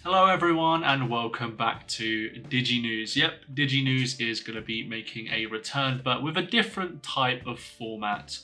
Hello everyone and welcome back to Diginews. Yep, Diginews is going to be making a return but with a different type of format.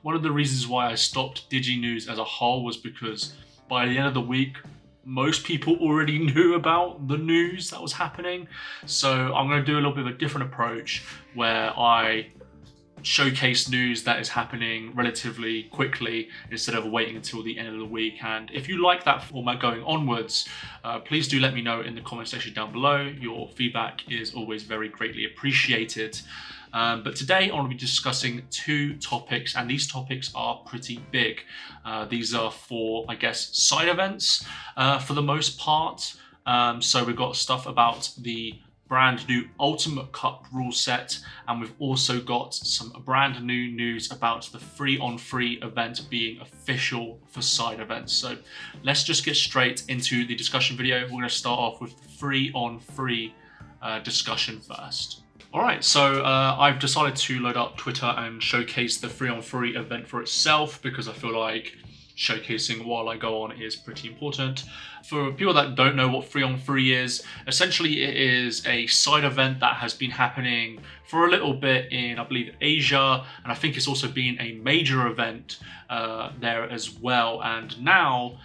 One of the reasons why I stopped Diginews as a whole was because by the end of the week most people already knew about the news that was happening. So I'm going to do a little bit of a different approach where I showcase news that is happening relatively quickly instead of waiting until the end of the week. And if you like that format going onwards, please do let me know in the comment section down below. Your feedback is always very greatly appreciated. But today I want to be discussing two topics, and these topics are pretty big. These are for, I guess, side events for the most part. So we've got stuff about the brand new Ultimate Cup Ruleset, and we've also got some brand new news about the free-on-free event being official for side events. So let's just get straight into the discussion video. We're going to start off with the free-on-free discussion first. Alright, so I've decided to load up Twitter and showcase the free-on-free event for itself because I feel like showcasing while I go on is pretty important. For people that don't know what free-on-free is, essentially it is a side event that has been happening for a little bit in, I believe, Asia, and I think it's also been a major event there as well. And now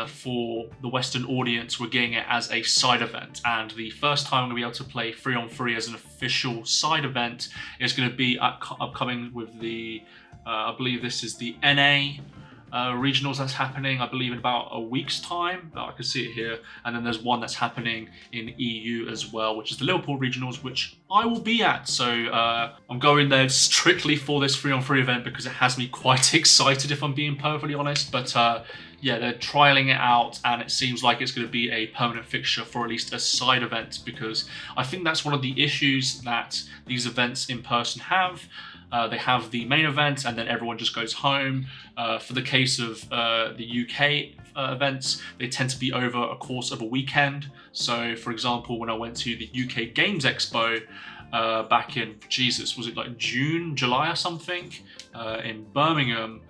for the Western audience, we're getting it as a side event, and the first time I'm going to be able to play free-on-free as an official side event is going to be upcoming with the, I believe this is the NA regionals that's happening, I believe, in about a week's time. I can see it here. And then there's one that's happening in EU as well, which is the Liverpool regionals, which I will be at. So I'm going there strictly for this free-on-free event because it has me quite excited, if I'm being perfectly honest. But yeah, they're trialing it out, and it seems like it's going to be a permanent fixture for at least a side event, because I think that's one of the issues that these events in person have. They have the main event and then everyone just goes home. For the case of the UK events, they tend to be over a course of a weekend. So for example, when I went to the UK Games Expo back in, Jesus, was it like June, July or something, in Birmingham,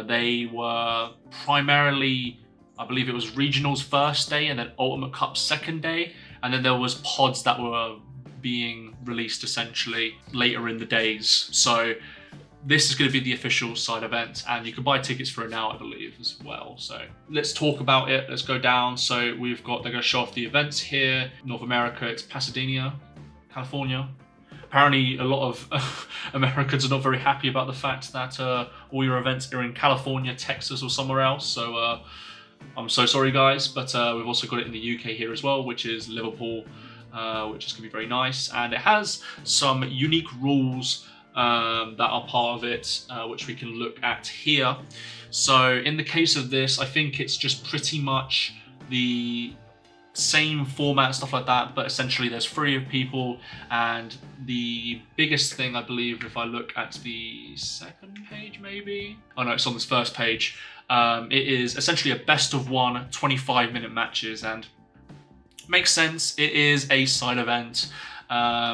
they were primarily, I believe it was regionals first day and then Ultimate Cup second day. And then there was pods that were being released essentially later in the days. So this is going to be the official side event, and you can buy tickets for it now, I believe, as well. So let's talk about it. Let's go down. So we've got, they're going to show off the events here. North America, it's Pasadena, California. Apparently a lot of Americans are not very happy about the fact that all your events are in California, Texas or somewhere else. So I'm so sorry guys, but we've also got it in the UK here as well, which is Liverpool, which is going to be very nice. And it has some unique rules that are part of it, which we can look at here. So in the case of this, I think it's just pretty much the same format, stuff like that, but essentially there's 3 of people. And the biggest thing, I believe, if I look at the second page maybe, oh no, it's on this first page, it is essentially a best of 1 25-minute matches. And makes sense, it is a side event.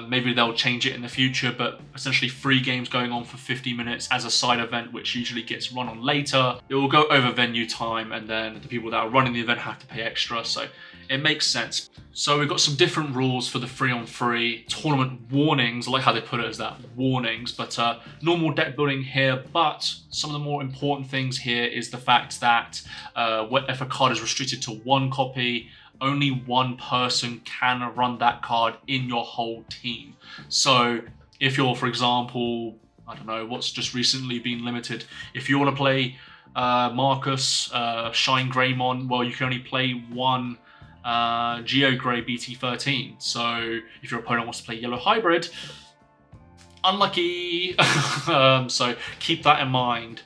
Maybe they'll change it in the future, but essentially 3 games going on for 50 minutes as a side event, which usually gets run on later. It will go over venue time, and then the people that are running the event have to pay extra, so it makes sense. So we've got some different rules for the free-on-free tournament warnings. I like how they put it as that, warnings, but normal deck building here. But some of the more important things here is the fact that if a card is restricted to 1 copy, only 1 person can run that card in your whole team. So if you're, for example, I don't know, what's just recently been limited, if you want to play Marcus, Shine Greymon, well, you can only play 1 Geo Grey BT13. So if your opponent wants to play Yellow Hybrid, unlucky. So keep that in mind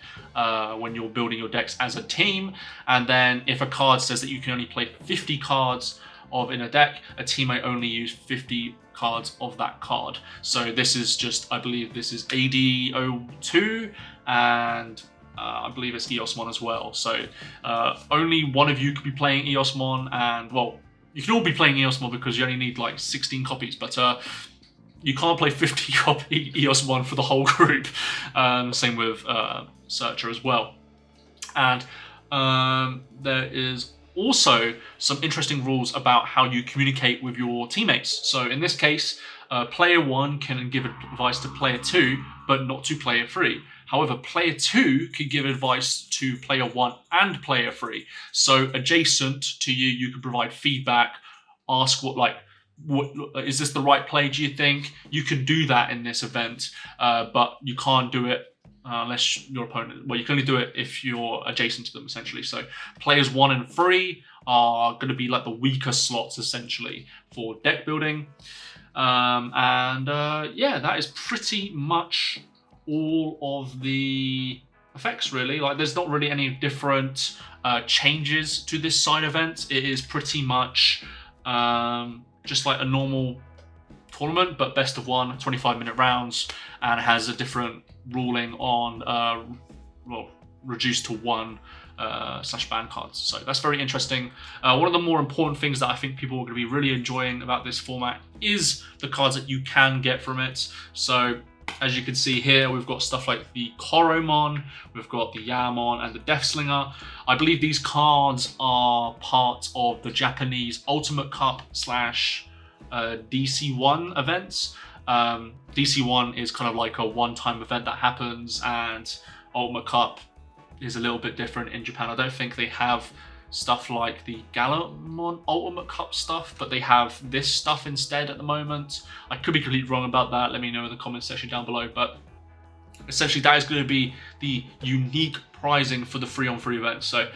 when you're building your decks as a team. And then if a card says that you can only play 50 cards in a deck, a team may only use 50 cards of that card. So this is just, I believe this is AD02, and I believe it's Eosmon as well. So only one of you could be playing Eosmon, and well, you can all be playing Eosmon because you only need like 16 copies, but you can't play 50 copy Eosmon for the whole group. Same with Searcher as well. And there is also some interesting rules about how you communicate with your teammates. So in this case, player 1 can give advice to player 2, but not to player 3. However, player 2 could give advice to player 1 and player 3. So adjacent to you, you can provide feedback, ask what is this the right play, do you think? You can do that in this event, but you can't do it unless your opponent, well, you can only do it if you're adjacent to them, essentially. So players 1 and 3 are going to be like the weaker slots, essentially, for deck building. Yeah, that is pretty much all of the effects, really. Like, there's not really any different changes to this side event. It is pretty much just like a normal tournament, but best of 1, 25-minute rounds, and has a different ruling on reduced to 1 / ban cards. So that's very interesting. One of the more important things that I think people are going to be really enjoying about this format is the cards that you can get from it. So as you can see here, we've got stuff like the Koromon, we've got the Yamon and the Deathslinger. I believe these cards are part of the Japanese Ultimate Cup / DC1 events. DC1 is kind of like a one-time event that happens, and Ultimate Cup is a little bit different in Japan. I don't think they have stuff like the Galamon Ultimate Cup stuff, but they have this stuff instead at the moment. I could be completely wrong about that. Let me know in the comment section down below. But essentially, that is going to be the unique prizing for the 3-on-3 event. So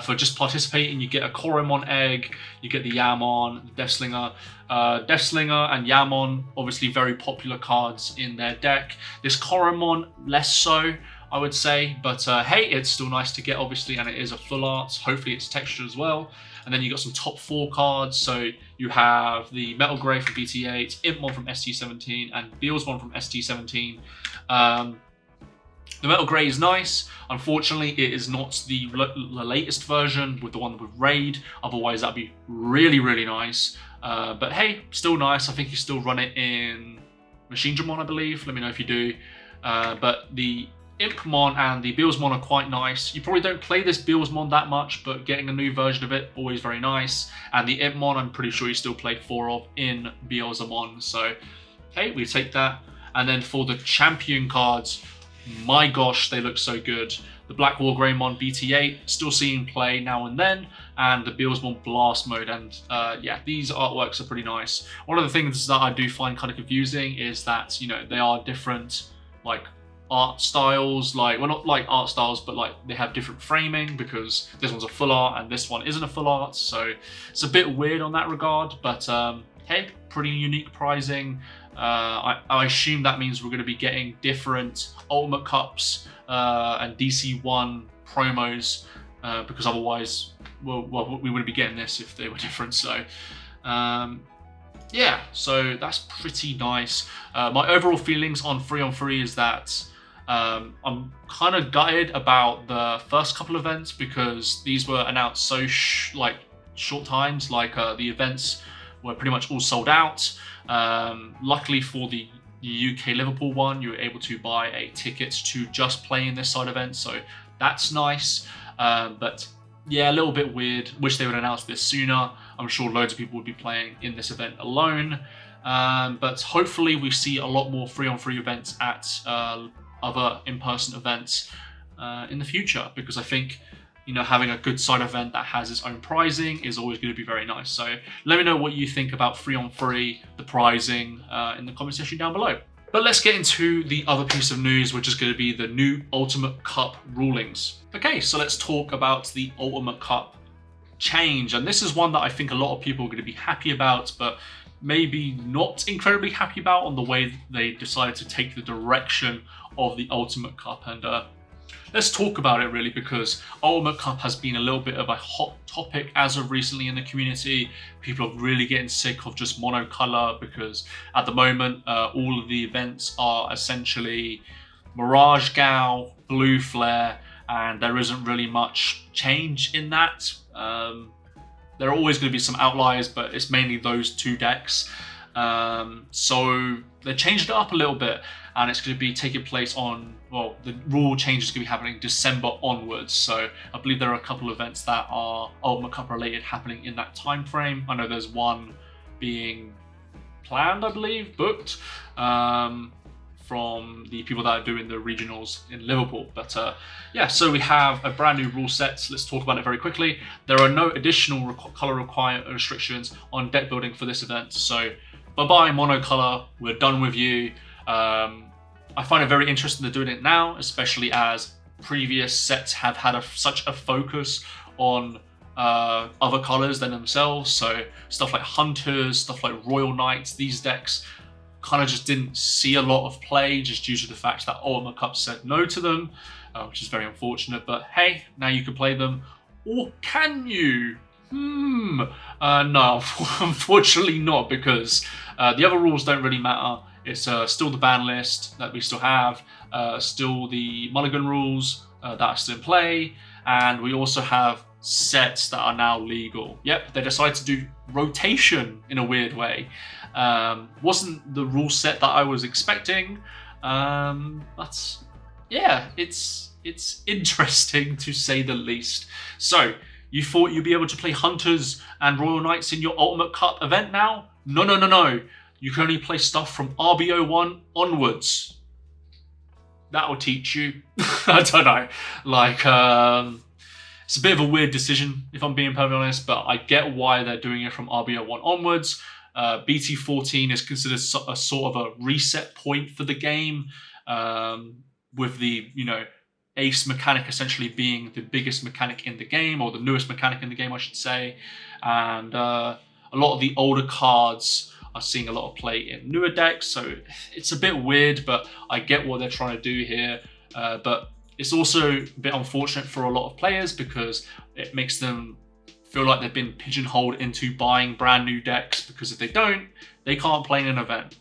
for just participating, you get a Koromon egg, you get the Yamon, the Deathslinger. Deathslinger and Yamon, obviously very popular cards in their deck. This Koromon, less so, I would say, but hey, it's still nice to get, obviously, and it is a full art. Hopefully it's textured as well. And then you got some top 4 cards. So you have the Metal Grey from BT8, Impmon from ST17, and Beelsmon from ST17. The Metal Grey is nice. Unfortunately, it is not the latest version with the one with Raid. Otherwise, that'd be really, really nice. But hey, still nice. I think you still run it in Machine Dramon, I believe. Let me know if you do. But the Impmon and the Beelsmon are quite nice. You probably don't play this Beelsmon that much, but getting a new version of it, always very nice. And the Impmon, I'm pretty sure you still play 4 of in Beelzemon. So, hey, we take that. And then for the champion cards, my gosh, they look so good. The Black War Greymon BT8, still seeing play now and then, and the Beelsmon Blast Mode. And yeah, these artworks are pretty nice. One of the things that I do find kind of confusing is that, you know, they are different, like, art styles, like, well, not like art styles, but like they have different framing, because this one's a full art and this one isn't a full art, so it's a bit weird on that regard. But hey, pretty unique prizing. I assume that means we're going to be getting different Ultimate Cups and DC1 promos, because otherwise, well, we wouldn't be getting this if they were different. So yeah, so that's pretty nice. My overall feelings on 3-on-3 is that I'm kind of gutted about the first couple events, because these were announced so short times. Like the events were pretty much all sold out. Luckily for the UK Liverpool one, you were able to buy a ticket to just play in this side event, so that's nice. But yeah, a little bit weird. Wish they would announce this sooner. I'm sure loads of people would be playing in this event alone. But hopefully we see a lot more 3-on-3 events at other in-person events in the future, because I think, you know, having a good side event that has its own prizing is always going to be very nice. So let me know what you think about 3-on-3, the prizing, in the comment section down below. But let's get into the other piece of news, which is going to be the new Ultimate Cup rulings. Okay, so let's talk about the Ultimate Cup change. And this is one that I think a lot of people are going to be happy about, but maybe not incredibly happy about, on the way they decided to take the direction of the Ultimate Cup. And let's talk about it, really, because Ultimate Cup has been a little bit of a hot topic as of recently in the community. People are really getting sick of just monocolor, because at the moment all of the events are essentially Mirage Gao, Blue Flare, and there isn't really much change in that. There are always going to be some outliers, but it's mainly those 2 decks. So they changed it up a little bit, and it's going to be taking place on, well, the rule change is going to be happening December onwards. So I believe there are a couple of events that are Ultimate Cup related happening in that time frame. I know there's one being planned, I believe, booked, from the people that are doing the regionals in Liverpool. But yeah, so we have a brand new rule set. So let's talk about it very quickly. There are no additional color restrictions on deck building for this event. So bye-bye monocolor, we're done with you. I find it very interesting they're doing it now, especially as previous sets have had such a focus on other colors than themselves. So stuff like Hunters, stuff like Royal Knights, these decks kind of just didn't see a lot of play just due to the fact that Ultimate Cup said no to them, which is very unfortunate. But hey, now you can play them. Or can you? No, unfortunately not, because the other rules don't really matter. It's still the ban list that we still have, still the mulligan rules that are still in play, and we also have sets that are now legal. Yep, they decided to do rotation in a weird way. Wasn't the rule set that I was expecting, but yeah, it's interesting to say the least. So you thought you'd be able to play Hunters and Royal Knights in your Ultimate Cup event now? No. You can only play stuff from RBO1 onwards. That'll teach you. I don't know. Like, it's a bit of a weird decision, if I'm being perfectly honest, but I get why they're doing it from RBO1 onwards. BT14 is considered a sort of a reset point for the game, with the, ace mechanic essentially being the biggest mechanic in the game, or the newest mechanic in the game, I should say. And a lot of the older cards are seeing a lot of play in newer decks, so it's a bit weird, but I get what they're trying to do here. But it's also a bit unfortunate for a lot of players because it makes them feel like they've been pigeonholed into buying brand new decks, because if they don't, they can't play in an event.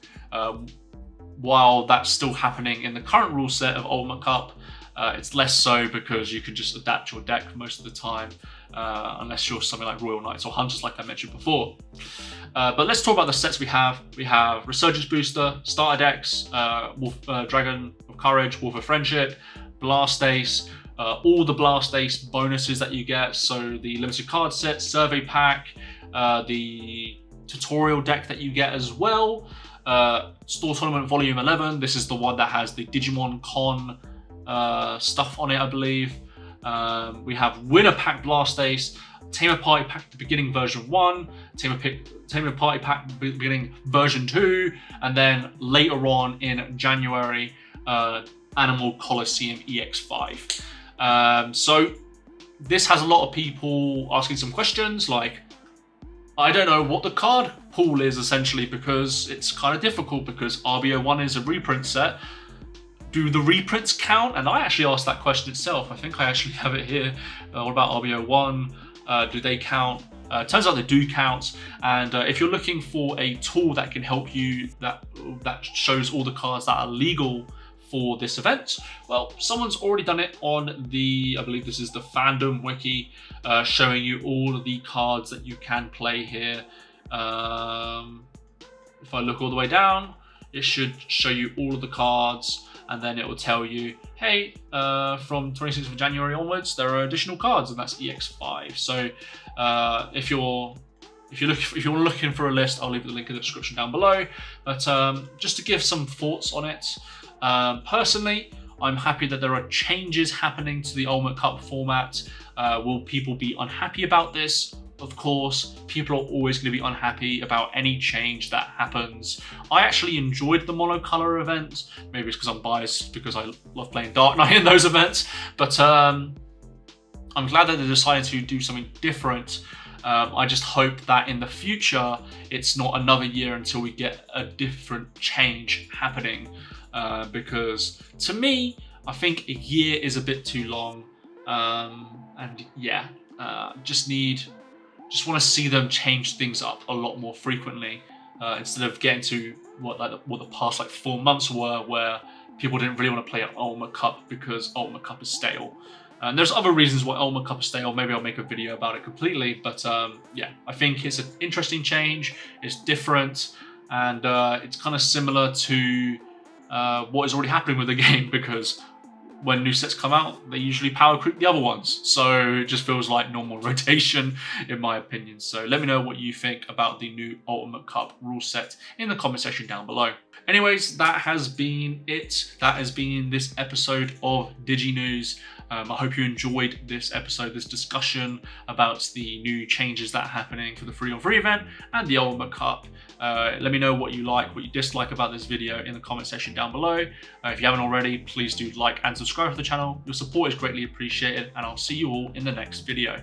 While that's still happening in the current rule set of Ultimate Cup, it's less so because you can just adapt your deck most of the time, unless you're something like Royal Knights or Hunters like I mentioned before. But let's talk about the sets we have. We have Resurgence Booster, Starter Decks, Dragon of Courage, Wolf of Friendship, Blast Ace, all the Blast Ace bonuses that you get, so the limited card set, survey pack, the tutorial deck that you get as well, Store Tournament Volume 11, this is the one that has the Digimon Con stuff on it, I believe. We have Winner Pack Blast Ace, Tamer Party Pack the Beginning version 1, Tamer Party Pack Beginning version 2, and then later on in January, Animal Coliseum EX5. So this has a lot of people asking some questions like, I don't know what the card pool is essentially, because it's kind of difficult because RBO1 is a reprint set. Do the reprints count? And I actually asked that question itself. I think I actually have it here. What about RBO1? Do they count? Turns out they do count. And if you're looking for a tool that can help you, that shows all the cards that are legal for this event, well, someone's already done it on the, I believe this is the fandom wiki, showing you all of the cards that you can play here. If I look all the way down, it should show you all of the cards, and then it will tell you, hey, from 26th of January onwards, there are additional cards, and that's EX5. So if you're looking for a list, I'll leave the link in the description down below. But just to give some thoughts on it, personally, I'm happy that there are changes happening to the Ultimate Cup format. Will people be unhappy about this? Of course, people are always going to be unhappy about any change that happens. I actually enjoyed the monocolor event. Maybe it's because I'm biased because I love playing Dark Knight in those events. But I'm glad that they decided to do something different. I just hope that in the future, it's not another year until we get a different change happening. Because to me, I think a year is a bit too long. And yeah, just want to see them change things up a lot more frequently, instead of getting to what the past 4 months were, where people didn't really want to play an Ultimate Cup because Ultimate Cup is stale. And there's other reasons why Ultimate Cup is stale. Maybe I'll make a video about it completely. But yeah, I think it's an interesting change. It's different. and it's kind of similar to what is already happening with the game, because when new sets come out, they usually power creep the other ones. So it just feels like normal rotation, in my opinion. So let me know what you think about the new Ultimate Cup rule set in the comment section down below. Anyways, that has been it. That has been this episode of Diginews. I hope you enjoyed this episode, this discussion about the new changes that are happening for the 3-on-3 event and the Ultimate Cup. Let me know what you like, what you dislike about this video in the comment section down below. If you haven't already, please do like and subscribe to the channel. Your support is greatly appreciated, and I'll see you all in the next video.